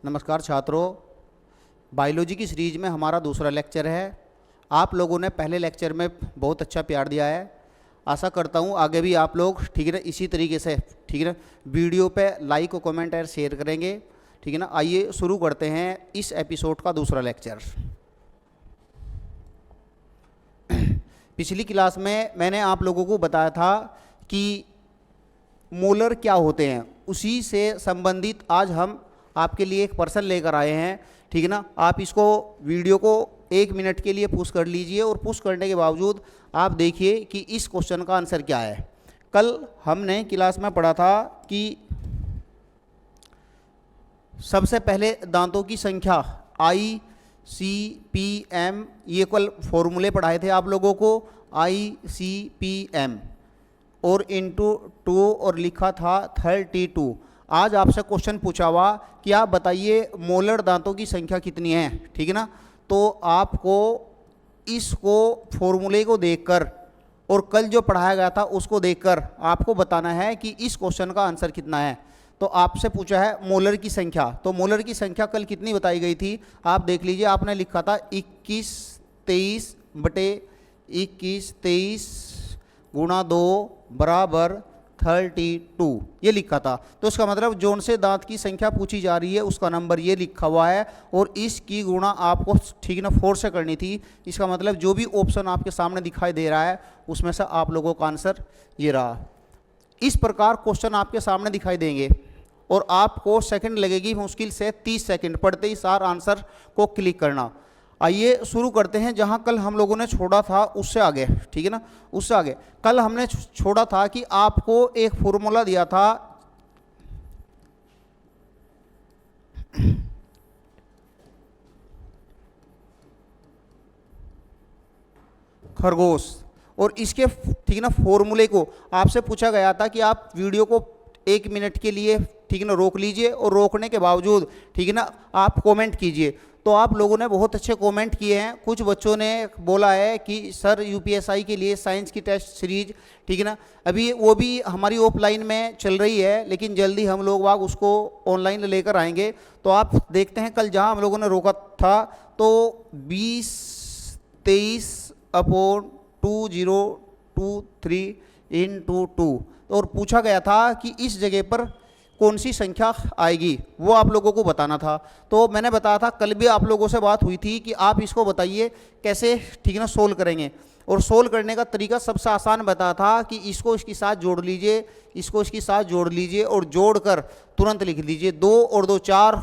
नमस्कार छात्रों, बायोलॉजी की सीरीज में हमारा दूसरा लेक्चर है। आप लोगों ने पहले लेक्चर में बहुत अच्छा प्यार दिया है। आशा करता हूँ आगे भी आप लोग ठीक है ना इसी तरीके से ठीक है ना वीडियो पे लाइक और कमेंट और शेयर करेंगे। ठीक है ना, आइए शुरू करते हैं इस एपिसोड का दूसरा लेक्चर। पिछली क्लास में मैंने आप लोगों को बताया था कि मोलर क्या होते हैं, उसी से संबंधित आज हम आपके लिए एक पर्सन लेकर आए हैं। ठीक है ना, आप इसको वीडियो को 1 मिनट के लिए पुश कर लीजिए और पुश करने के बावजूद आप देखिए कि इस क्वेश्चन का आंसर क्या है। कल हमने क्लास में पढ़ा था कि सबसे पहले दांतों की संख्या ICPM, ये कल फॉर्मूले पढ़ाए थे आप लोगों को, ICPM और इंटू 2 और लिखा था 32। आज आपसे क्वेश्चन पूछा हुआ कि आप बताइए मोलर दांतों की संख्या कितनी है। ठीक है ना, तो आपको इसको फॉर्मूले को देखकर और कल जो पढ़ाया गया था उसको देखकर आपको बताना है कि इस क्वेश्चन का आंसर कितना है। तो आपसे पूछा है मोलर की संख्या, तो मोलर की संख्या कल कितनी बताई गई थी आप देख लीजिए। आपने लिखा था 2123 गुणा 2 बराबर 32, ये लिखा था। तो इसका मतलब जोन से दांत की संख्या पूछी जा रही है उसका नंबर ये लिखा हुआ है और इसकी गुणा आपको ठीक ना 4 से करनी थी। इसका मतलब जो भी ऑप्शन आपके सामने दिखाई दे रहा है उसमें से आप लोगों का आंसर ये रहा। इस प्रकार क्वेश्चन आपके सामने दिखाई देंगे और आपको सेकंड लगेगी मुश्किल से 30 सेकंड पढ़ते ही सार आंसर को क्लिक करना। आइए शुरू करते हैं जहां कल हम लोगों ने छोड़ा था उससे आगे। ठीक है ना, उससे आगे कल हमने छोड़ा था कि आपको एक फॉर्मूला दिया था खरगोश, और इसके ठीक है ना फॉर्मूले को आपसे पूछा गया था कि आप वीडियो को 1 मिनट के लिए ठीक है ना रोक लीजिए और रोकने के बावजूद ठीक है ना आप कमेंट कीजिए। तो आप लोगों ने बहुत अच्छे कमेंट किए हैं। कुछ बच्चों ने बोला है कि सर यूपीएसआई के लिए साइंस की टेस्ट सीरीज ठीक है ना अभी वो भी हमारी ऑफलाइन में चल रही है, लेकिन जल्दी हम लोग वाग उसको ऑनलाइन लेकर आएंगे। तो आप देखते हैं कल जहां हम लोगों ने रोका था तो 2023/2023 × 2 और पूछा गया था कि इस जगह पर कौन सी संख्या आएगी, वो आप लोगों को बताना था। तो मैंने बताया था कल भी आप लोगों से बात हुई थी कि आप इसको बताइए कैसे ठीक है ना सोल्व करेंगे, और सोल्व करने का तरीका सबसे आसान बताया था कि इसको इसके साथ जोड़ लीजिए, इसको इसके साथ जोड़ लीजिए और जोड़कर तुरंत लिख लीजिए 2 और 2 4,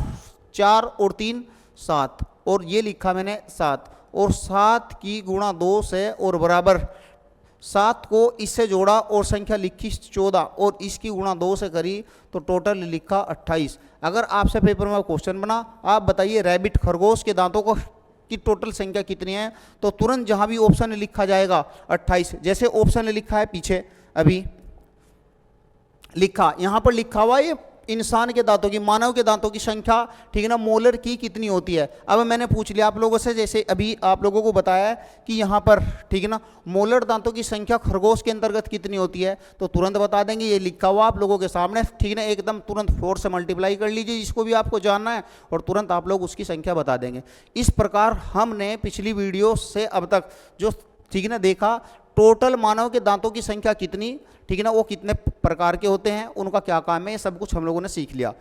4 और 3 7, और ये लिखा मैंने 7 और 7 की गुणा 2 से और बराबर 7 को इससे जोड़ा और संख्या लिखी 14 और इसकी गुणा 2 से करी तो टोटल लिखा 28। अगर आपसे पेपर में क्वेश्चन बना आप बताइए रैबिट खरगोश के दांतों को की टोटल संख्या कितनी है, तो तुरंत जहां भी ऑप्शन लिखा जाएगा 28, जैसे ऑप्शन लिखा है पीछे अभी लिखा, यहां पर लिखा हुआ ये इंसान के दांतों की, मानव के दांतों की संख्या ठीक है ना मोलर की कितनी होती है। अब मैंने पूछ लिया आप लोगों से, जैसे अभी आप लोगों को बताया कि यहाँ पर ठीक है ना मोलर दांतों की संख्या खरगोश के अंतर्गत कितनी होती है, तो तुरंत बता देंगे। ये लिखा हुआ आप लोगों के सामने ठीक है ना, एकदम तुरंत 4 से मल्टीप्लाई कर लीजिए जिसको भी आपको जानना है और तुरंत आप लोग उसकी संख्या बता देंगे। इस प्रकार हमने पिछली वीडियो से अब तक जो ठीक है ना देखा टोटल मानव के दांतों की संख्या कितनी ठीक है ना, वो कितने प्रकार के होते हैं, उनका क्या काम है, ये सब कुछ हम लोगों ने सीख लिया।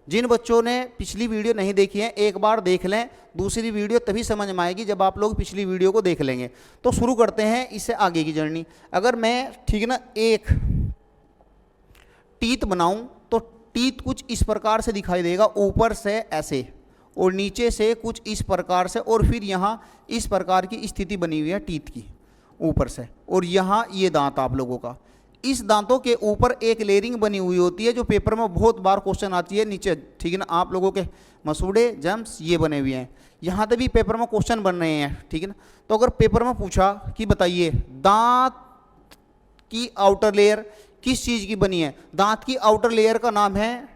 जिन बच्चों ने पिछली वीडियो नहीं देखी है एक बार देख लें, दूसरी वीडियो तभी समझ में आएगी जब आप लोग पिछली वीडियो को देख लेंगे। तो शुरू करते हैं इससे आगे की जर्नी। अगर मैं ठीक है ना एक टीथ बनाऊं तो टीथ कुछ इस प्रकार से दिखाई देगा, ऊपर से ऐसे और नीचे से कुछ इस प्रकार से, और फिर यहाँ इस प्रकार की स्थिति बनी हुई है टीथ की ऊपर से, और यहाँ ये दांत आप लोगों का, इस दांतों के ऊपर एक लेयरिंग बनी हुई होती है जो पेपर में बहुत बार क्वेश्चन आती है नीचे ठीक है ना। आप लोगों के मसूड़े जम्स ये बने हुए हैं, यहाँ तक भी पेपर में क्वेश्चन बन रहे हैं ठीक है ना। तो अगर पेपर में पूछा कि बताइए दांत की आउटर लेयर किस चीज की बनी है, दांत की आउटर लेयर का नाम है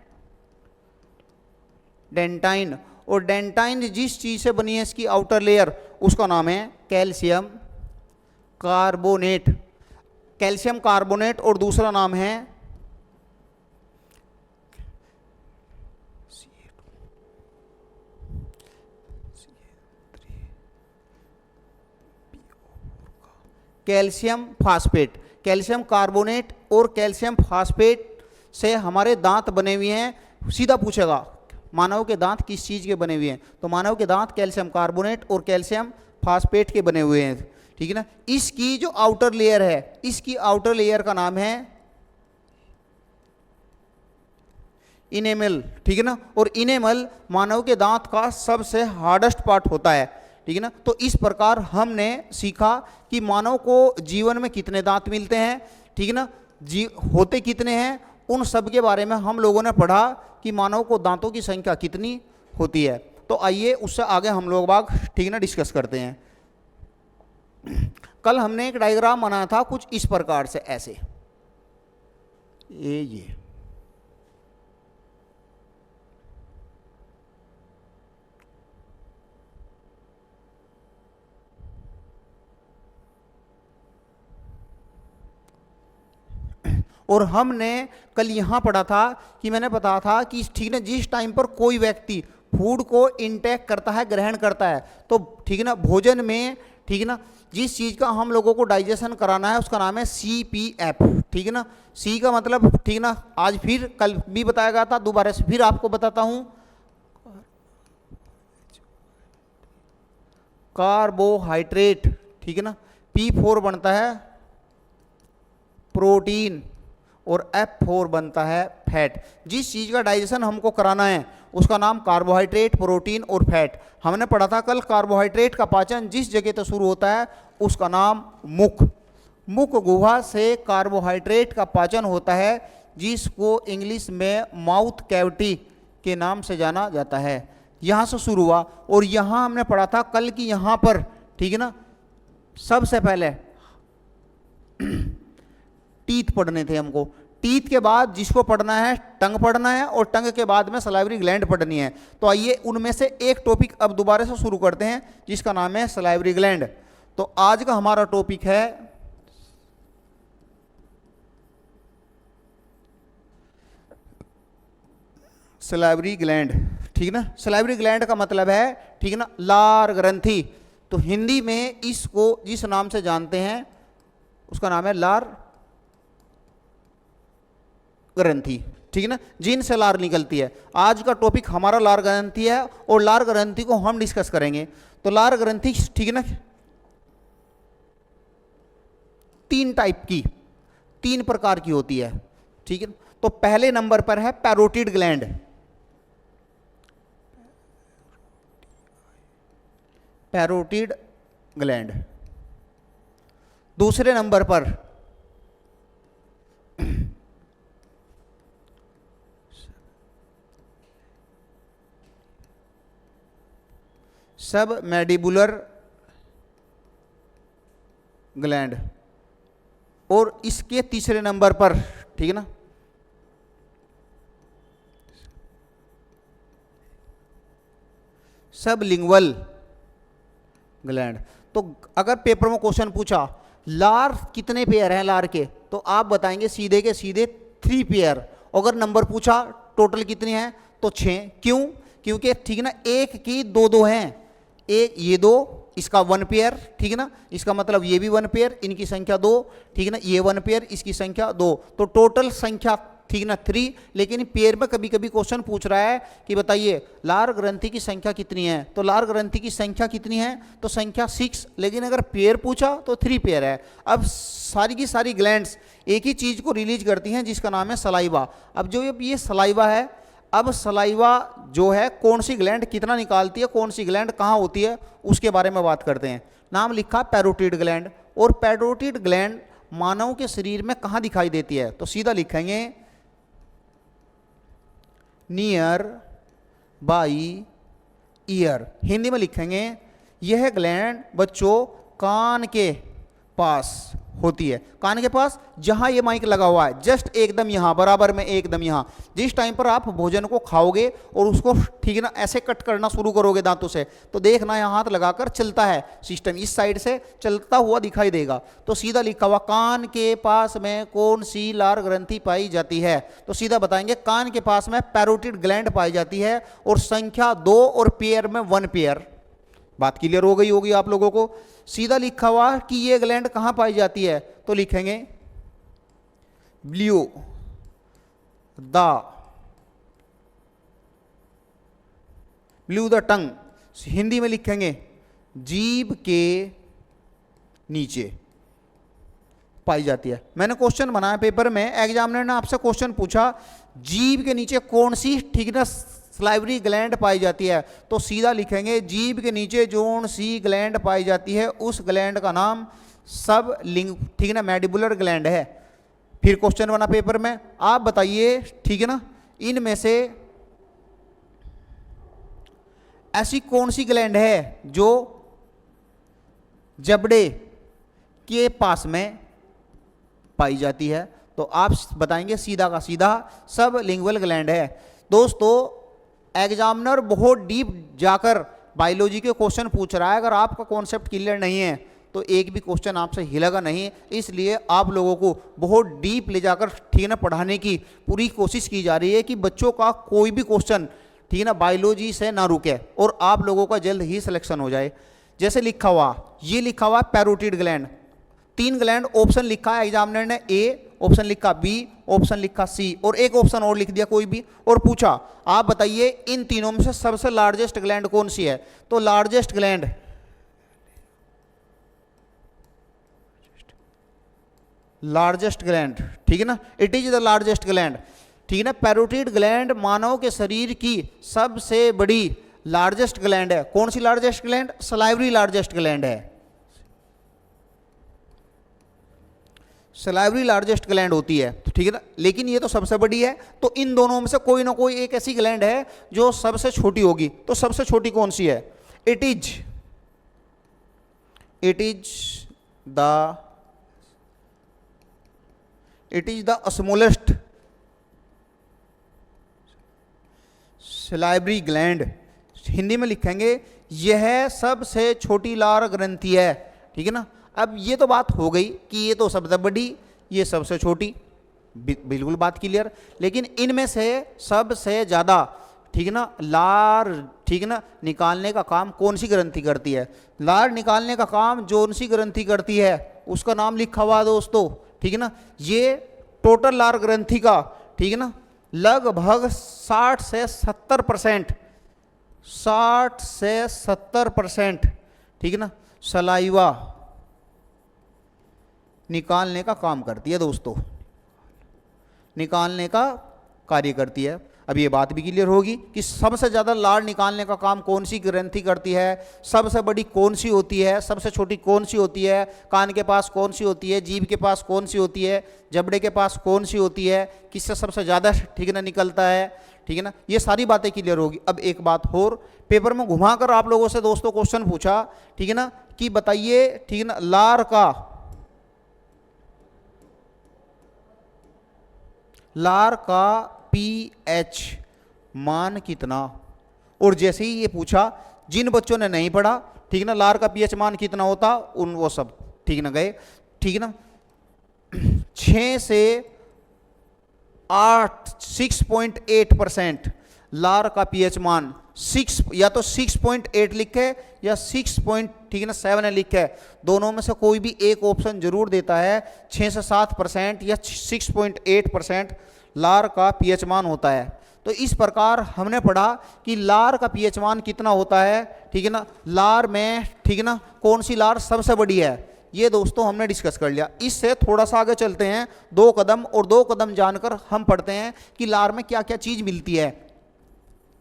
डेंटाइन, और डेंटाइन जिस चीज से बनी है इसकी आउटर लेयर उसका नाम है कैल्शियम कार्बोनेट, कैल्शियम कार्बोनेट, और दूसरा नाम है कैल्शियम फास्फेट, कैल्शियम कार्बोनेट और कैल्शियम फास्फेट से हमारे दांत बने हुए हैं। सीधा पूछेगा मानव के दांत किस चीज़ के बने हुए हैं, तो मानव के दांत कैल्शियम कार्बोनेट और कैल्शियम फास्फेट के बने हुए हैं, ठीक है ना। इसकी जो आउटर लेयर है, इसकी आउटर लेयर का नाम है इनेमल, ठीक है ना। और इनेमल मानव के दांत का सबसे हार्डेस्ट पार्ट होता है, ठीक है ना। तो इस प्रकार हमने सीखा कि मानव को जीवन में कितने दांत मिलते हैं, ठीक है ना, होते कितने हैं, उन सब के बारे में हम लोगों ने पढ़ा कि मानव को दांतों की संख्या कितनी होती है। तो आइए उससे आगे हम लोग बाग, ठीक है ना, डिस्कस करते हैं। कल हमने एक डायग्राम बनाया था कुछ इस प्रकार से, ऐसे ये और हमने कल यहाँ पढ़ा था कि मैंने बताया था कि ठीक है, जिस टाइम पर कोई व्यक्ति फूड को इंटेक करता है, ग्रहण करता है, तो ठीक है ना, भोजन में, ठीक है ना, जिस चीज़ का हम लोगों को डाइजेशन कराना है उसका नाम है CPF, ठीक है ना। सी का मतलब, ठीक है ना, आज फिर कल भी बताया गया था, दोबारा से फिर आपको बताता हूँ, कार्बोहाइड्रेट, ठीक है ना। P4 बनता है प्रोटीन और F4 बनता है फैट। जिस चीज़ का डाइजेशन हमको कराना है उसका नाम कार्बोहाइड्रेट, प्रोटीन और फैट। हमने पढ़ा था कल, कार्बोहाइड्रेट का पाचन जिस जगह से शुरू होता है उसका नाम मुख, मुख गुहा से कार्बोहाइड्रेट का पाचन होता है, जिसको इंग्लिश में माउथ कैविटी के नाम से जाना जाता है। यहाँ से शुरू हुआ और यहाँ हमने पढ़ा था कल की, यहाँ पर, ठीक है ना, सबसे पहले टीथ पढ़ने थे हमको। टीथ के बाद जिसको पढ़ना है टंग पढ़ना है, और टंग के बाद में सलाइवरी ग्लैंड पढ़नी है। तो आइए उनमें से एक टॉपिक अब दोबारा से शुरू करते हैं जिसका नाम है सलाइवरी ग्लैंड। तो आज का हमारा टॉपिक है सलाइवरी ग्लैंड, ठीक ना। सलाइवरी ग्लैंड का मतलब है, ठीक है ना, लार ग्रंथि। तो हिंदी में इसको जिस नाम से जानते हैं उसका नाम है लार ग्रंथि, ठीक है ना, जिनसे लार निकलती है। आज का टॉपिक हमारा लार ग्रंथि है और लार ग्रंथि को हम डिस्कस करेंगे। तो लार ग्रंथि, ठीक है ना, तीन टाइप की, तीन प्रकार की होती है, ठीक है। तो पहले नंबर पर है पैरोटिड ग्लैंड, पैरोटिड ग्लैंड। दूसरे नंबर पर सब मैडिबुलर ग्लैंड, और इसके तीसरे नंबर पर, ठीक है ना, सब लिंगुअल ग्लैंड। तो अगर पेपर में क्वेश्चन पूछा लार कितने पेयर हैं लार के, तो आप बताएंगे सीधे के सीधे 3 पेयर। अगर नंबर पूछा टोटल कितने हैं तो 6। क्यों? क्योंकि ठीक है ना, एक की 2 हैं, एक ये 2, इसका 1 पेयर, ठीक है ना, इसका मतलब ये भी 1 पेयर, इनकी संख्या 2, ठीक है ना, ये 1 पेयर, इसकी संख्या 2, तो टोटल संख्या, ठीक है ना, 3। लेकिन पेयर में कभी कभी क्वेश्चन पूछ रहा है कि बताइए लार ग्रंथि की संख्या कितनी है, तो लार ग्रंथि की संख्या कितनी है, तो संख्या 6। लेकिन अगर पेयर पूछा तो 3 पेयर है। अब सारी की सारी ग्लैंड्स एक ही चीज़ को रिलीज करती हैं जिसका नाम है सलाइवा। अब जो ये सलाइवा है, अब सलाइवा जो है कौन सी ग्लैंड कितना निकालती है, कौन सी ग्लैंड कहाँ होती है, उसके बारे में बात करते हैं। नाम लिखा पैरोटिड ग्लैंड। और पैरोटिड ग्लैंड मानव के शरीर में कहाँ दिखाई देती है, तो सीधा लिखेंगे नियर बाई ईयर। हिंदी में लिखेंगे यह ग्लैंड बच्चों कान के पास होती है। कान के पास जहां ये माइक लगा हुआ है, जस्ट एकदम यहां बराबर में, एकदम यहां। जिस टाइम पर आप भोजन को खाओगे और उसको, ठीक है ना, ऐसे कट करना शुरू करोगे दांतों से, तो देखना यहाँ हाथ लगाकर चलता है सिस्टम, इस साइड से चलता हुआ दिखाई देगा। तो सीधा लिखा हुआ कान के पास में कौन सी लार ग्रंथि पाई जाती है, तो सीधा बताएंगे कान के पास में पैरोटिड ग्लैंड पाई जाती है, और संख्या 2 और पेयर में 1 पेयर, बात क्लियर हो गई होगी आप लोगों को। सीधा लिखा हुआ कि ये ग्लैंड कहाँ पाई जाती है, तो लिखेंगे ब्लू द टंग, हिंदी में लिखेंगे जीभ के नीचे पाई जाती है। मैंने क्वेश्चन बनाया पेपर में, एग्जामिनर ने आपसे क्वेश्चन पूछा जीभ के नीचे कौन सी ठीक ना सलाइवरी ग्लैंड पाई जाती है, तो सीधा लिखेंगे जीभ के नीचे जोन सी ग्लैंड पाई जाती है उस ग्लैंड का नाम सब लिंग ठीक ना मैंडिबुलर ग्लैंड है। फिर क्वेश्चन बना पेपर में, आप बताइए ठीक है ना, इनमें से ऐसी कौन सी ग्लैंड है जो जबड़े के पास में पाई जाती है, तो आप बताएंगे सीधा का सीधा सब लिंगुअल ग्लैंड है। दोस्तों एग्जामिनर बहुत डीप जाकर बायोलॉजी के क्वेश्चन पूछ रहा है, अगर आपका कॉन्सेप्ट क्लियर नहीं है तो एक भी क्वेश्चन आपसे हिलेगा नहीं, इसलिए आप लोगों को बहुत डीप ले जाकर ठीक है ना पढ़ाने की पूरी कोशिश की जा रही है कि बच्चों का कोई भी क्वेश्चन ठीक है ना बायोलॉजी से ना रुके और आप लोगों का जल्द ही सिलेक्शन हो जाए। जैसे लिखा हुआ, ये लिखा हुआ पैरोटिड ग्लैंड, 3 ग्लैंड ऑप्शन लिखा है एग्जामिनर ने, ए ऑप्शन लिखा, बी ऑप्शन लिखा, सी और एक ऑप्शन और लिख दिया कोई भी, और पूछा आप बताइए इन तीनों में से सबसे लार्जेस्ट ग्लैंड कौन सी है, तो लार्जेस्ट ग्लैंड ठीक है ना, it is the largest gland ठीक है ना। पैरोटिड ग्लैंड मानव के शरीर की सबसे बड़ी लार्जेस्ट ग्लैंड है। कौन सी largest gland, salivary largest gland है, सलाइवरी लार्जेस्ट ग्लैंड होती है ठीक है ना, लेकिन ये तो सबसे बड़ी है, तो इन दोनों में से कोई ना कोई एक ऐसी ग्लैंड है जो सबसे छोटी होगी, तो सबसे छोटी कौन सी है, it is the smallest salivary gland, Hindi में लिखेंगे यह सबसे छोटी लार ग्रंथि है ठीक है ना। अब ये तो बात हो गई कि ये तो सबसे बड़ी, ये सबसे छोटी, बिल्कुल बात क्लियर, लेकिन इनमें से सबसे ज़्यादा ठीक है ना लार ठीक है ना निकालने का काम कौन सी ग्रंथि करती है, लार निकालने का काम जो सी ग्रंथि करती है उसका नाम लिखा हुआ दोस्तों ठीक है ना। ये टोटल लार ग्रंथि का ठीक है ना लगभग 60 से 70% ठीक है ना सलाइवा निकालने का काम करती है दोस्तों, निकालने का कार्य करती है। अब ये बात भी क्लियर होगी कि सबसे ज़्यादा लार निकालने का काम कौन सी ग्रंथि करती है, सबसे बड़ी कौन सी होती है, सबसे छोटी कौन सी होती है, कान के पास कौन सी होती है, जीभ के पास कौन सी होती है, जबड़े के पास कौन सी होती है, किससे सबसे ज़्यादा ठीक है ना निकलता है ठीक है ना, ये सारी बातें क्लियर होगी। अब एक बात और, पेपर में घुमाकर आप लोगों से दोस्तों क्वेश्चन पूछा ठीक है ना कि बताइए ठीक है ना लार का पीएच मान कितना, और जैसे ही ये पूछा जिन बच्चों ने नहीं पढ़ा ठीक है ना लार का पीएच मान कितना होता उन वो सब ठीक ना गए ठीक है ना 6 से 8 6.8% लार का पीएच मान 6 या तो 6.8 लिखे या 6 ठीक है ना 7 लिखे, दोनों में से कोई भी एक ऑप्शन जरूर देता है। 6 से 7% या 6.8% लार का पीएच मान होता है। तो इस प्रकार हमने पढ़ा कि लार का पीएच मान कितना होता है ठीक है ना, लार में ठीक है ना कौन सी लार सबसे बड़ी है, ये दोस्तों हमने डिस्कस कर लिया। इससे थोड़ा सा आगे चलते हैं 2 कदम, और 2 कदम जानकर हम पढ़ते हैं कि लार में क्या क्या चीज़ मिलती है।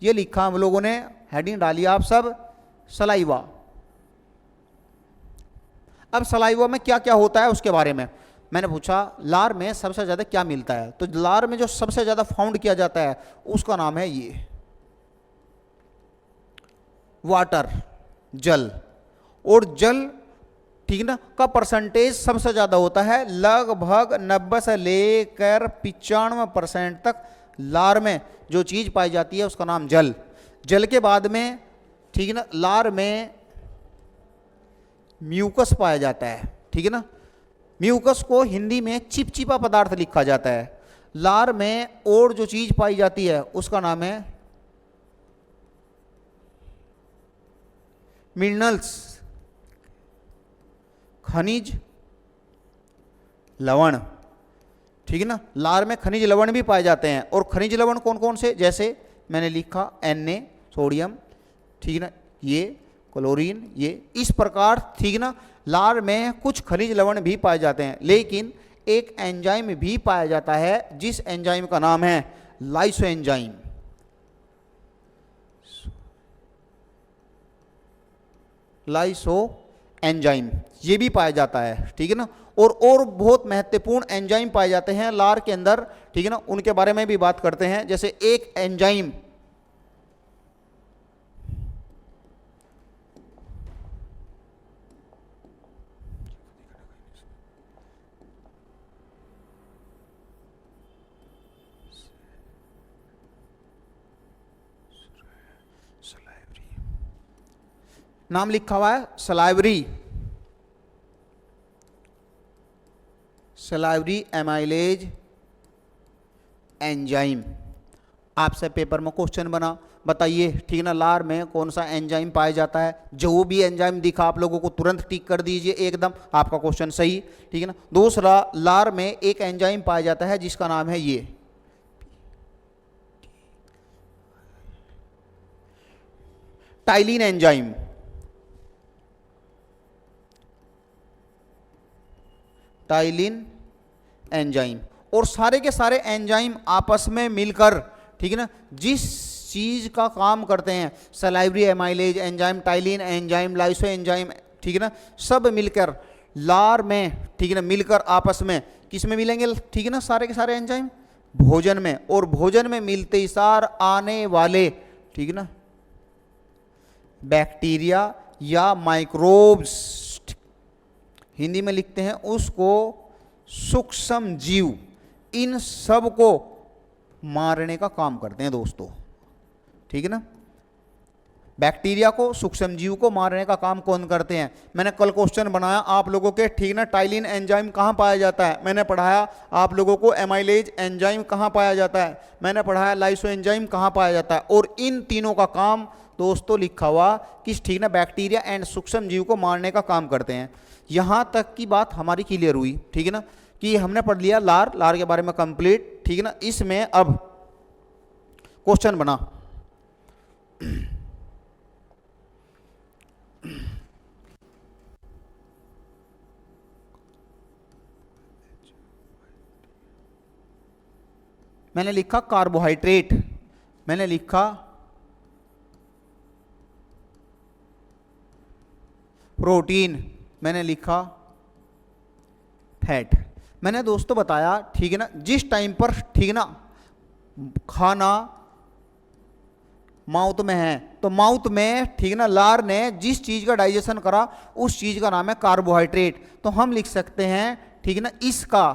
ये लिखा हम लोगों ने, हेडिंग डाली आप सब, सलाइवा। अब सलाइवा में क्या क्या होता है उसके बारे में मैंने पूछा, लार में सबसे ज़्यादा क्या मिलता है, तो लार में जो सबसे ज़्यादा फाउंड किया जाता है उसका नाम है ये वाटर, जल। और जल ठीक ना का परसेंटेज सबसे ज़्यादा होता है, लगभग 90 से लेकर 95% तक लार में जो चीज़ पाई जाती है उसका नाम जल। जल के बाद में ठीक है ना लार में म्यूकस पाया जाता है ठीक है ना, म्यूकस को हिंदी में चिपचिपा पदार्थ लिखा जाता है। लार में और जो चीज़ पाई जाती है उसका नाम है मिनरल्स, खनिज लवण, ठीक है ना। लार में खनिज लवण भी पाए जाते हैं, और खनिज लवण कौन कौन से, जैसे मैंने लिखा Na सोडियम, ठीक है ना, ये क्लोरीन, ये इस प्रकार, ठीक है ना। लार में कुछ खनिज लवण भी पाए जाते हैं, लेकिन एक एंजाइम भी पाया जाता है जिस एंजाइम का नाम है लाइसो एंजाइम। लाइसो एंजाइम ये भी पाया जाता है, ठीक है ना। और बहुत महत्वपूर्ण एंजाइम पाए जाते हैं लार के अंदर, ठीक है ना, उनके बारे में भी बात करते हैं। जैसे एक एंजाइम नाम लिखा हुआ है सलाइवरी, सलाइवरी एमाइलेज एंजाइम। आपसे पेपर में क्वेश्चन बना, बताइए, ठीक है ना, लार में कौन सा एंजाइम पाया जाता है। जो भी एंजाइम दिखा आप लोगों को तुरंत टिक कर दीजिए, एकदम आपका क्वेश्चन सही, ठीक है ना। दूसरा, लार में एक एंजाइम पाया जाता है जिसका नाम है ये टाइलिन एंजाइम। टाइलिन एंजाइम, और सारे के सारे एंजाइम आपस में मिलकर, ठीक है ना, जिस चीज का काम करते हैं, salivary amylase enzyme, ptyalin enzyme, lyso enzyme, ठीक है ना, सब मिलकर लार में, ठीक है ना, मिलकर आपस में किस में मिलेंगे, ठीक है ना, सारे के सारे एंजाइम भोजन में, और भोजन में मिलते ही सार आने वाले, ठीक है ना, बैक्टीरिया या माइक्रोब्स, हिंदी में लिखते हैं उसको सूक्ष्म जीव, इन सब को मारने का काम करते हैं दोस्तों, ठीक है ना। बैक्टीरिया को, सूक्ष्म जीव को मारने का काम कौन करते हैं। मैंने कल क्वेश्चन बनाया आप लोगों के, ठीक ना, टाइलिन एंजाइम कहाँ पाया जाता है, मैंने पढ़ाया आप लोगों को एमाइलेज एंजाइम कहाँ पाया जाता है, मैंने पढ़ाया लाइसो एंजाइम कहाँ पाया जाता है, और इन तीनों का काम दोस्तों लिखा हुआ कि, ठीक ना, बैक्टीरिया एंड सूक्ष्म जीव को मारने का काम करते हैं। यहाँ तक की बात हमारी क्लियर हुई, ठीक है ना, कि हमने पढ़ लिया लार, लार के बारे में कंप्लीट, ठीक है ना। इसमें अब क्वेश्चन बना, मैंने लिखा कार्बोहाइड्रेट, मैंने लिखा प्रोटीन, मैंने लिखा फैट। मैंने दोस्तों बताया, ठीक है ना, जिस टाइम पर, ठीक है ना, खाना माउथ में है, तो माउथ में, ठीक है ना, लार ने जिस चीज का डाइजेशन करा उस चीज का नाम है कार्बोहाइड्रेट। तो हम लिख सकते हैं, ठीक है ना, इसका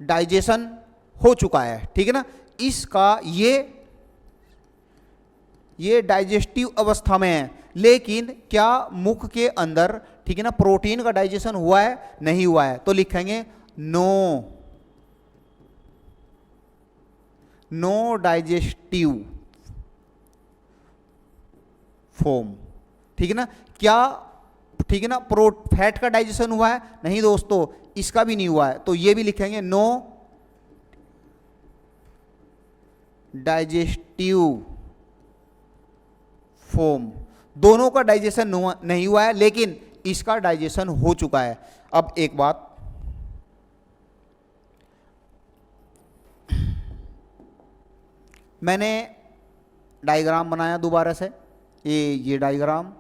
डाइजेशन हो चुका है, ठीक है ना, इसका ये डाइजेस्टिव अवस्था में है। लेकिन क्या मुख के अंदर, ठीक है ना, प्रोटीन का डाइजेशन हुआ है, नहीं हुआ है, तो लिखेंगे नो, नो डाइजेस्टिव फॉर्म, ठीक है ना। क्या, ठीक है ना, फैट का डाइजेशन हुआ है, नहीं दोस्तों, इसका भी नहीं हुआ है, तो ये भी लिखेंगे नो डाइजेस्टिव फॉर्म। दोनों का डाइजेशन नहीं हुआ है, लेकिन इसका डाइजेशन हो चुका है। अब एक बात, मैंने डायग्राम बनाया दोबारा से, ये डायग्राम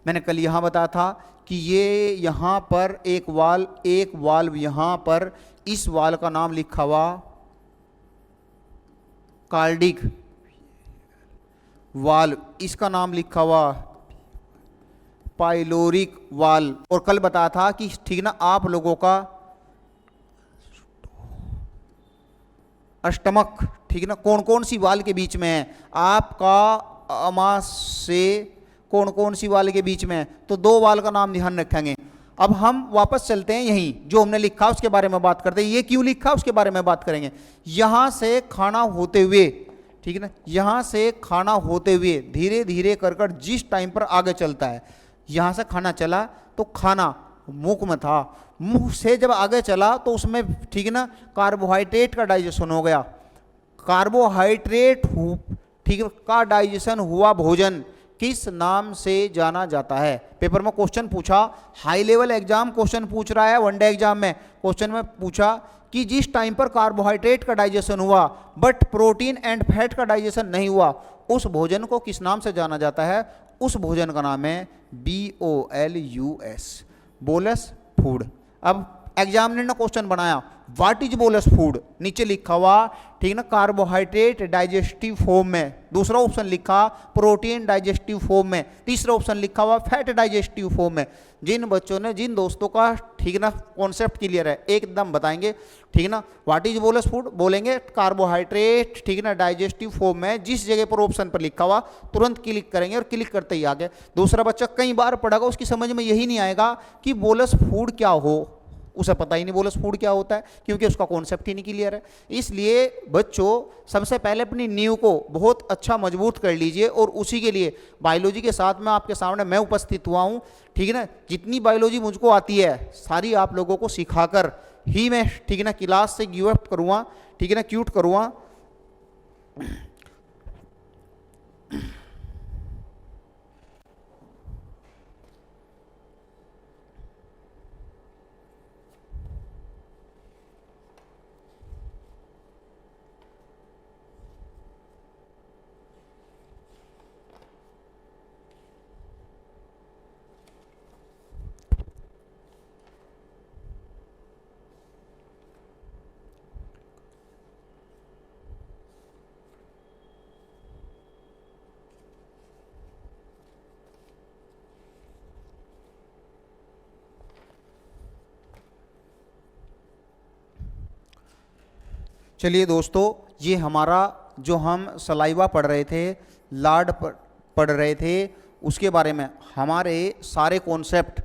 मैंने कल यहां बताया था कि ये यहां पर एक वाल्व यहां पर, इस वाल्व का नाम लिखा हुआ कार्डिक वाल्व, इसका नाम लिखा हुआ पाइलोरिक वाल्व। और कल बताया था कि, ठीक ना, आप लोगों का अष्टमक, ठीक ना, कौन कौन सी वाल्व के बीच में है, आपका अमास से कौन कौन सी वाल्व के बीच में है, तो दो वाल्व का नाम ध्यान रखेंगे। अब हम वापस चलते हैं, यहीं जो हमने लिखा उसके बारे में बात करते हैं। ये क्यों लिखा उसके बारे में बात करेंगे। यहां से खाना होते हुए, ठीक है ना। यहाँ से खाना होते हुए धीरे धीरे कर कर जिस टाइम पर आगे चलता है, यहाँ से खाना चला तो खाना मुख में था, मुंह से जब आगे चला तो उसमें, ठीक है ना, कार्बोहाइड्रेट का डाइजेशन हो गया, कार्बोहाइड्रेट ठीक है का डाइजेशन हुआ भोजन किस नाम से जाना जाता है। पेपर में क्वेश्चन पूछा, हाई लेवल एग्जाम क्वेश्चन पूछ रहा है, वनडे एग्जाम में क्वेश्चन में पूछा कि जिस टाइम पर कार्बोहाइड्रेट का डाइजेशन हुआ बट प्रोटीन एंड फैट का डाइजेशन नहीं हुआ, उस भोजन को किस नाम से जाना जाता है। उस भोजन का नाम है BOLUS, बोलस फूड। अब एग्जामिनर ने क्वेश्चन बनाया व्हाट इज बोलस फूड, नीचे लिखा हुआ, ठीक ना, कार्बोहाइड्रेट डाइजेस्टिव फॉर्म में, दूसरा ऑप्शन लिखा प्रोटीन डाइजेस्टिव फॉर्म में, तीसरा ऑप्शन लिखा हुआ फैट डाइजेस्टिव फॉर्म में। जिन बच्चों ने, जिन दोस्तों का, ठीक ना, कॉन्सेप्ट क्लियर है, एकदम बताएंगे, ठीक ना, व्हाट इज बोलस फूड बोलेंगे, कार्बोहाइड्रेट, ठीक ना, डाइजेस्टिव फॉर्म में, जिस जगह पर ऑप्शन पर लिखा हुआ तुरंत क्लिक करेंगे और क्लिक करते ही आगे। दूसरा बच्चा कई बार पढ़ेगा, उसकी समझ में यही नहीं आएगा कि बोलस फूड क्या हो, उसे पता ही नहीं बोलस फूड क्या होता है, क्योंकि उसका कॉन्सेप्ट ही नहीं क्लियर है। इसलिए बच्चों सबसे पहले अपनी नींव को बहुत अच्छा मजबूत कर लीजिए, और उसी के लिए बायोलॉजी के साथ में आपके सामने मैं उपस्थित हुआ हूँ, ठीक है ना। जितनी बायोलॉजी मुझको आती है सारी आप लोगों को सिखाकर ही मैं, ठीक है ना, क्लास से गिव अप करूँगा, ठीक है ना, क्यूट करूँगा। चलिए दोस्तों, ये हमारा जो हम सलाइवा पढ़ रहे थे, लाड पढ़ रहे थे, उसके बारे में हमारे सारे कॉन्सेप्ट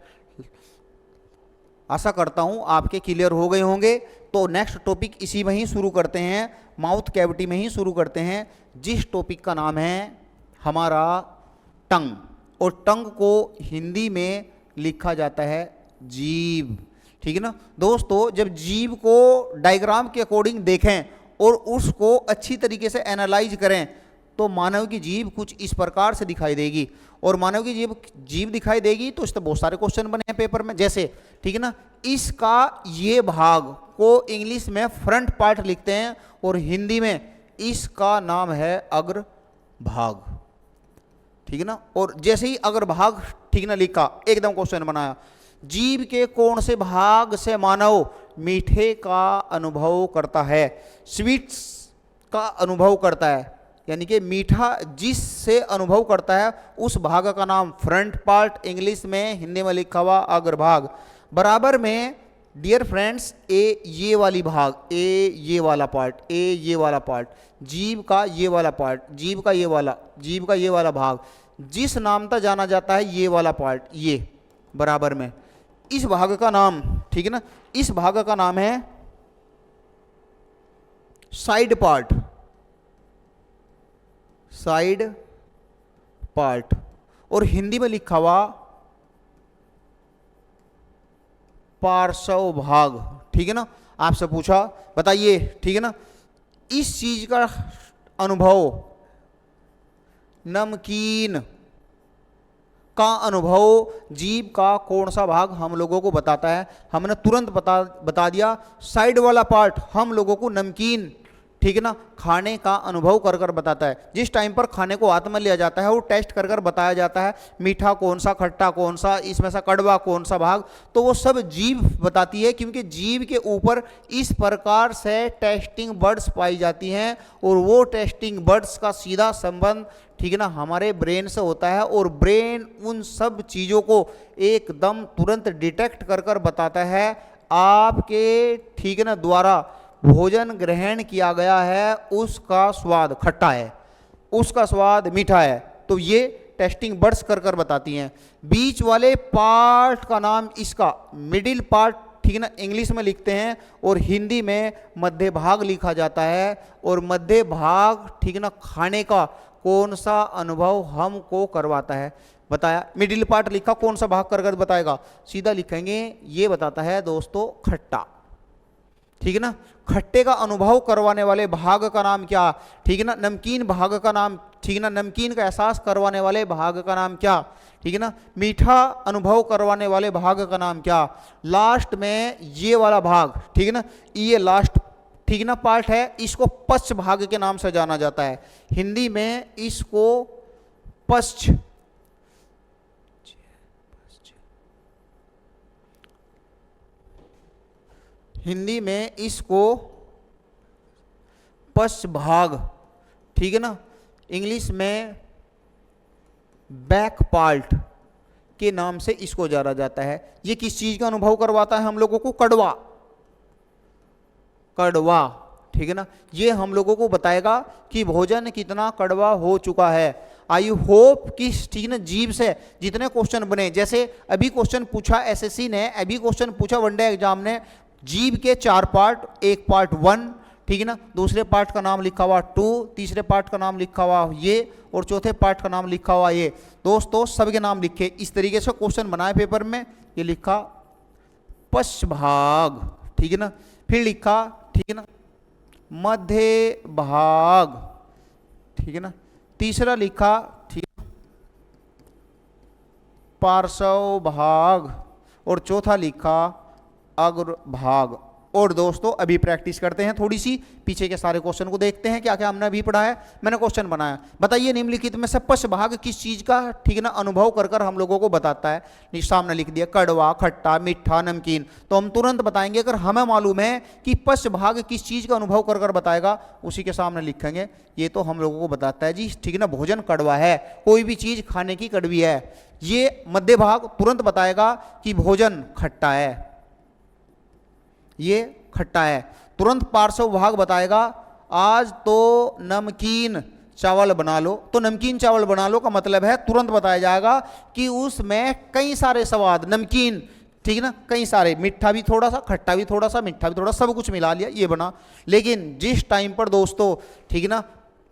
आशा करता हूँ आपके क्लियर हो गए होंगे। तो नेक्स्ट टॉपिक इसी में ही शुरू करते हैं, माउथ कैविटी में ही शुरू करते हैं, जिस टॉपिक का नाम है हमारा टंग, और टंग को हिंदी में लिखा जाता है जीभ, ठीक है ना दोस्तों। जब जीभ को डायग्राम के अकॉर्डिंग देखें और उसको अच्छी तरीके से एनालाइज करें तो मानव की जीभ कुछ इस प्रकार से दिखाई देगी, और मानव की जीभ दिखाई देगी तो इस पर बहुत सारे क्वेश्चन बने हैं पेपर में, जैसे, ठीक है ना, इसका ये भाग को इंग्लिश में फ्रंट पार्ट लिखते हैं और हिंदी में इसका नाम है अग्र भाग, ठीक है ना। और जैसे ही अग्र भाग, ठीक ना, लिखा, एकदम क्वेश्चन बनाया, जीभ के कौन से भाग से मानव मीठे का अनुभव करता है, स्वीट्स का अनुभव करता है, यानी कि मीठा जिससे अनुभव करता है उस भाग का नाम फ्रंट पार्ट, इंग्लिश में, हिंदी में लिखा हुआ अग्रभाग। बराबर में डियर फ्रेंड्स, ए ये वाली भाग, ए ये वाला पार्ट, ए ये वाला पार्ट, जीभ का ये वाला पार्ट, जीभ का ये वाला भाग, जिस नाम तक जाना जाता है ये वाला पार्ट, ये बराबर में इस भाग का नाम, ठीक है ना, इस भाग का नाम है साइड पार्ट, साइड पार्ट, और हिंदी में लिखा हुआ पार्श्व भाग, ठीक है ना। आपसे पूछा बताइए, ठीक है ना, इस चीज का अनुभव, नमकीन का अनुभव जीभ का कौन सा भाग हम लोगों को बताता है, हमने तुरंत बता दिया, साइड वाला पार्ट हम लोगों को नमकीन, ठीक है ना, खाने का अनुभव कर कर बताता है। जिस टाइम पर खाने को हाथ में लिया जाता है वो टेस्ट कर कर बताया जाता है, मीठा कौन सा, खट्टा कौन सा, इसमें से कड़वा कौन सा भाग, तो वो सब जीभ बताती है, क्योंकि जीभ के ऊपर इस प्रकार से टेस्टिंग बर्ड्स पाई जाती हैं, और वो टेस्टिंग बर्ड्स का सीधा संबंध, ठीक है ना, हमारे ब्रेन से होता है, और ब्रेन उन सब चीज़ों को एकदम तुरंत डिटेक्ट कर कर बताता है आपके, ठीक है ना, द्वारा भोजन ग्रहण किया गया है उसका स्वाद खट्टा है, उसका स्वाद मीठा है, तो ये टेस्टिंग बर्ड्स कर कर बताती हैं। बीच वाले पार्ट का नाम इसका मिडिल पार्ट, ठीक है ना इंग्लिश में लिखते हैं और हिंदी में मध्य भाग लिखा जाता है। और मध्य भाग ठीक है ना खाने का कौन सा अनुभव हमको करवाता है, बताया। मिडिल पार्ट लिखा, कौन सा भाग कर बताएगा, सीधा लिखेंगे ये बताता है दोस्तों खट्टा, ठीक है ना। खट्टे का अनुभव करवाने वाले भाग का नाम क्या, ठीक है ना। नमकीन भाग का नाम, ठीक है ना, नमकीन का एहसास करवाने वाले भाग का नाम क्या, ठीक है ना। मीठा अनुभव करवाने वाले भाग का नाम क्या। लास्ट में ये वाला भाग, ठीक है ना, ये लास्ट ठीक है ना पार्ट है, इसको पश्च भाग के नाम से जाना जाता है। हिंदी में इसको पश्च, हिंदी में इसको पश्च भाग, ठीक है ना, इंग्लिश में बैक पार्ट के नाम से इसको जाना जाता है। ये किस चीज का अनुभव करवाता है हम लोगों को, कड़वा, कड़वा, ठीक है ना। ये हम लोगों को बताएगा कि भोजन कितना कड़वा हो चुका है। आई होप कि ठीक ना जीभ से जितने क्वेश्चन बने, जैसे अभी क्वेश्चन पूछा एसएससी ने, अभी क्वेश्चन पूछा वनडे एग्जाम ने, जीभ के 4 पार्ट, एक पार्ट 1, ठीक है ना, दूसरे पार्ट का नाम लिखा हुआ 2, तीसरे पार्ट का नाम लिखा हुआ ये, और चौथे पार्ट का नाम लिखा हुआ ये। दोस्तों सबके नाम लिखे, इस तरीके से क्वेश्चन बनाए पेपर में। ये लिखा पश्च भाग, ठीक है ना, फिर लिखा ठीक है ना मध्य भाग, ठीक है ना, तीसरा लिखा ठीक है पार्श्व भाग, और चौथा लिखा अग्र भाग। और दोस्तों अभी प्रैक्टिस करते हैं थोड़ी सी, पीछे के सारे क्वेश्चन को देखते हैं क्या क्या हमने अभी पढ़ा है। मैंने क्वेश्चन बनाया, बताइए निम्नलिखित में से पश्च भाग किस चीज का ठीक है ना अनुभव कर कर हम लोगों को बताता है। सामने लिख दिया कड़वा, खट्टा, मीठा, नमकीन। तो हम तुरंत बताएंगे, अगर हमें मालूम है कि पश्च भाग किस चीज का अनुभव कर कर बताएगा, उसी के सामने लिखेंगे ये तो हम लोगों को बताता है जी ठीक है ना भोजन कड़वा है, कोई भी चीज खाने की कड़वी है। ये मध्य भाग तुरंत बताएगा कि भोजन खट्टा है, ये खट्टा है। तुरंत पार्श्व भाग बताएगा आज तो नमकीन चावल बना लो। तो नमकीन चावल बना लो का मतलब है तुरंत बताया जाएगा कि उसमें कई सारे स्वाद, नमकीन ठीक है ना, कई सारे, मीठा भी थोड़ा सा, खट्टा भी थोड़ा सा, मीठा भी थोड़ा, सब कुछ मिला लिया ये बना। लेकिन जिस टाइम पर दोस्तों ठीक है ना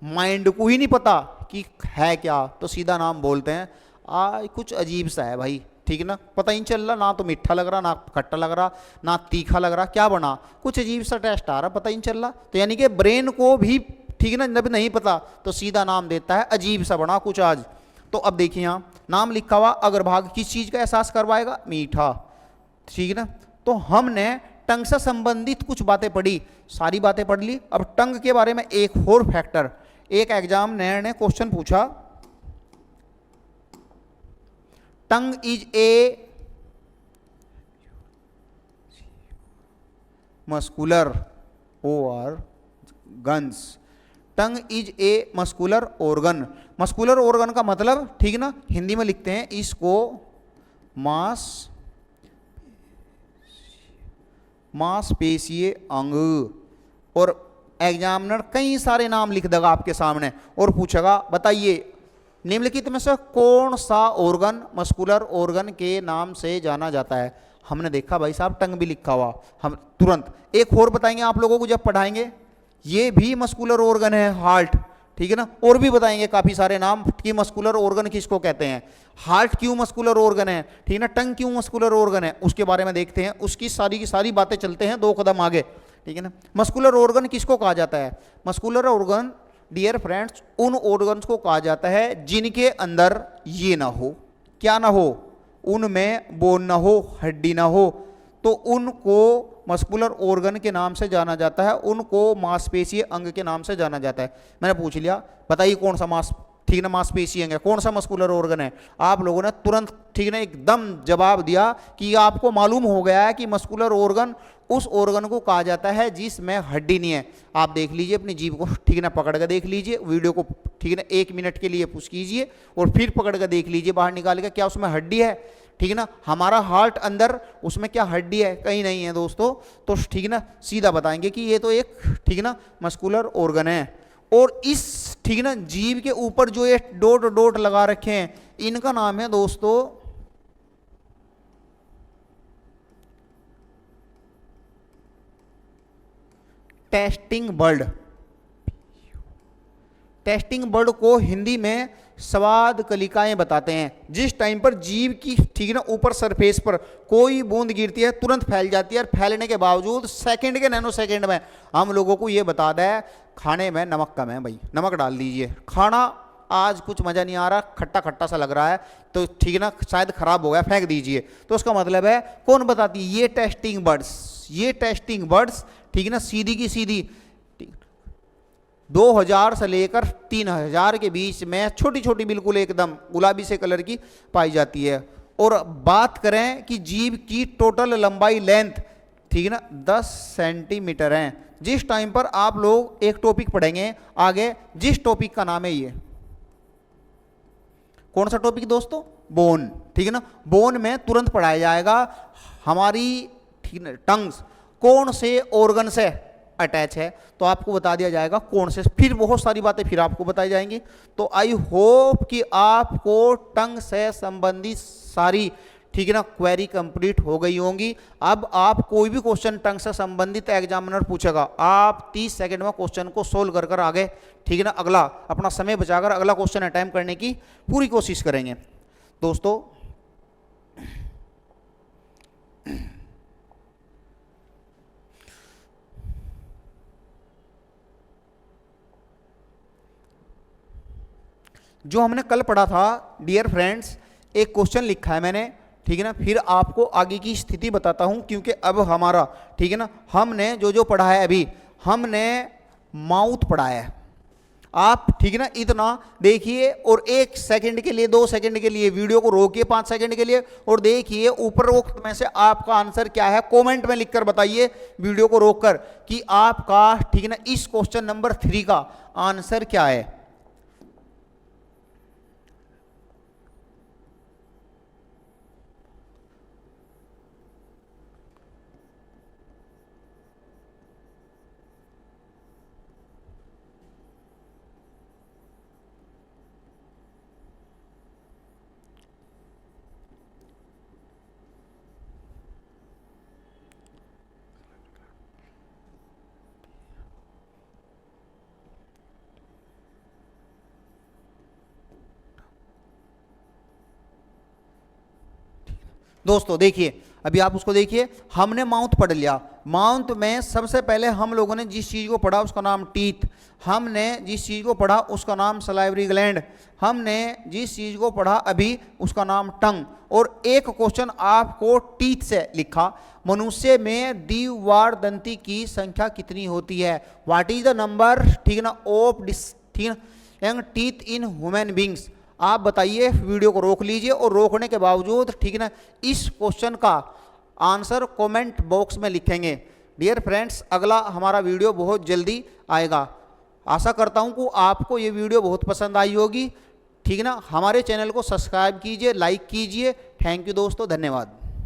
माइंड को ही नहीं पता कि है क्या, तो सीधा नाम बोलते हैं आज कुछ अजीब सा है भाई, ठीक है ना, पता ही नहीं चल रहा, ना तो मीठा लग रहा, ना खट्टा लग रहा, ना तीखा लग रहा, क्या बना, कुछ अजीब सा टेस्ट आ रहा, पता ही नहीं चल रहा। तो यानी कि ब्रेन को भी ठीक है ना जब नहीं पता तो सीधा नाम देता है अजीब सा बना कुछ आज। तो अब देखिए यहाँ नाम लिखा हुआ अग्रभाग किस चीज का एहसास करवाएगा, मीठा, ठीक है ना। तो हमने टंग से संबंधित कुछ बातें पढ़ी, सारी बातें पढ़ ली। अब टंग के बारे में एक और फैक्टर, एक एग्जाम ने क्वेश्चन पूछा, टंग इज ए मस्कुलर और guns. Tongue is a muscular organ. Muscular organ का मतलब ठीक है ना हिंदी में लिखते हैं इसको मांसपेशीय अंग। और एग्जामिनर कई सारे नाम लिख देगा आपके सामने और पूछेगा बताइए निम्नलिखित में से कौन सा ऑर्गन मस्कुलर ऑर्गन के नाम से जाना जाता है। हमने देखा भाई साहब टंग भी लिखा हुआ, हम तुरंत एक और बताएंगे आप लोगों को जब पढ़ाएंगे, ये भी मस्कुलर ऑर्गन है, हार्ट, ठीक है ना। और भी बताएंगे काफी सारे नाम कि मस्कुलर ऑर्गन किसको कहते हैं, हार्ट क्यों मस्कुलर ऑर्गन है, ठीक है ना, टंग क्यों मस्कुलर ऑर्गन है, उसके बारे में देखते हैं। उसकी सारी की सारी बातें चलते हैं 2 कदम आगे, ठीक है ना। मस्कुलर ऑर्गन किसको कहा जाता है, मस्कुलर ऑर्गन डियर फ्रेंड्स उन ऑर्गन्स को कहा जाता है जिनके अंदर ये ना हो, क्या ना हो, उनमें बोन ना हो, हड्डी ना हो, तो उनको मस्कुलर ऑर्गन के नाम से जाना जाता है, उनको मांसपेशीय अंग के नाम से जाना जाता है। मैंने पूछ लिया बताइए कौन सा ठीक ना मांसपेशीय अंग है, कौन सा मस्कुलर ऑर्गन है, आप लोगों ने तुरंत ठीक ना एकदम जवाब दिया कि आपको मालूम हो गया है कि मस्कुलर ऑर्गन उस ऑर्गन को कहा जाता है जिसमें हड्डी नहीं है। आप देख लीजिए अपनी जीभ को ठीक ना पकड़ कर देख लीजिए, वीडियो को ठीक ना 1 मिनट के लिए पुश कीजिए और फिर पकड़ कर देख लीजिए बाहर निकाल कर क्या उसमें हड्डी है, ठीक है ना। हमारा हार्ट अंदर उसमें क्या हड्डी है, कहीं नहीं है दोस्तों। तो ठीक है ना सीधा बताएंगे कि ये तो एक ठीक है ना मस्कुलर ऑर्गन है। और इस ठीक है ना जीभ के ऊपर जो ये डॉट डॉट लगा रखे हैं इनका नाम है दोस्तों टेस्टिंग बर्ड। टेस्टिंग बर्ड को हिंदी में स्वाद कलिकाएं बताते हैं। जिस टाइम पर जीव की, ठीक है ना, ऊपर सरफेस पर कोई बूंद गिरती है तुरंत फैल जाती है, और फैलने के बावजूद सेकंड के नैनो सेकंड में हम लोगों को ये बता दें खाने में नमक कम है, भाई नमक डाल दीजिए, खाना आज कुछ मज़ा नहीं आ रहा, खट्टा खट्टा सा लग रहा है, तो ठीक है ना, शायद खराब हो गया, फेंक दीजिए। तो उसका मतलब है कौन बताती है? ये टेस्टिंग बर्ड्स। ये टेस्टिंग बर्ड्स, ठीक है ना, सीधी की सीधी 2000 से लेकर 3000 के बीच में छोटी छोटी बिल्कुल एकदम गुलाबी से कलर की पाई जाती है। और बात करें कि जीव की टोटल लंबाई लेंथ, ठीक है ना, 10 सेंटीमीटर है। जिस टाइम पर आप लोग एक टॉपिक पढ़ेंगे आगे, जिस टॉपिक का नाम है ये, कौन सा टॉपिक दोस्तों? बोन, ठीक है ना। बोन में तुरंत पढ़ाया जाएगा हमारी, ठीक है, टंग्स कौन से ऑर्गन से अटैच है, तो आपको बता दिया जाएगा कौन से, फिर बहुत सारी बातें फिर आपको बताई जाएंगी। तो आई होप कि आपको टंग से संबंधित सारी, ठीक है ना, क्वेरी कंप्लीट हो गई होंगी। अब आप कोई भी क्वेश्चन टंग से संबंधित एग्जामिनर पूछेगा, आप 30 सेकंड में क्वेश्चन को सोल्व कर कर आगे, ठीक है ना, अगला अपना समय बचाकर अगला क्वेश्चन अटेम्प्ट करने की पूरी कोशिश करेंगे। दोस्तों जो हमने कल पढ़ा था डियर फ्रेंड्स, एक क्वेश्चन लिखा है मैंने, ठीक है ना, फिर आपको आगे की स्थिति बताता हूं, क्योंकि अब हमारा, ठीक है ना, हमने जो जो पढ़ा है अभी, हमने माउथ पढ़ा है। आप, ठीक है ना, इतना देखिए और 1 सेकंड के लिए, 2 सेकंड के लिए वीडियो को रोकिए, 5 सेकंड के लिए, और देखिए उपरोक्त में से आपका आंसर क्या है। कमेंट में लिखकर बताइए वीडियो को रोककर कि आपका, ठीक है ना, इस क्वेश्चन नंबर 3 का आंसर क्या है। दोस्तों देखिए, अभी आप उसको देखिए, हमने माउथ पढ़ लिया। माउथ में सबसे पहले हम लोगों ने जिस चीज़ को पढ़ा उसका नाम टीथ, हमने जिस चीज़ को पढ़ा उसका नाम सलाइवरी ग्लैंड, हमने जिस चीज़ को पढ़ा अभी उसका नाम टंग। और एक क्वेश्चन आपको टीथ से लिखा, मनुष्य में द्विवार दंती की संख्या कितनी होती है? व्हाट इज द नंबर, ठीक है ना, ऑफ, ठीक है, young teeth in human beings. आप बताइए, वीडियो को रोक लीजिए, और रोकने के बावजूद, ठीक है ना, इस क्वेश्चन का आंसर कमेंट बॉक्स में लिखेंगे। डियर फ्रेंड्स, अगला हमारा वीडियो बहुत जल्दी आएगा। आशा करता हूं कि आपको ये वीडियो बहुत पसंद आई होगी, ठीक है ना। हमारे चैनल को सब्सक्राइब कीजिए, लाइक कीजिए। थैंक यू दोस्तों, धन्यवाद।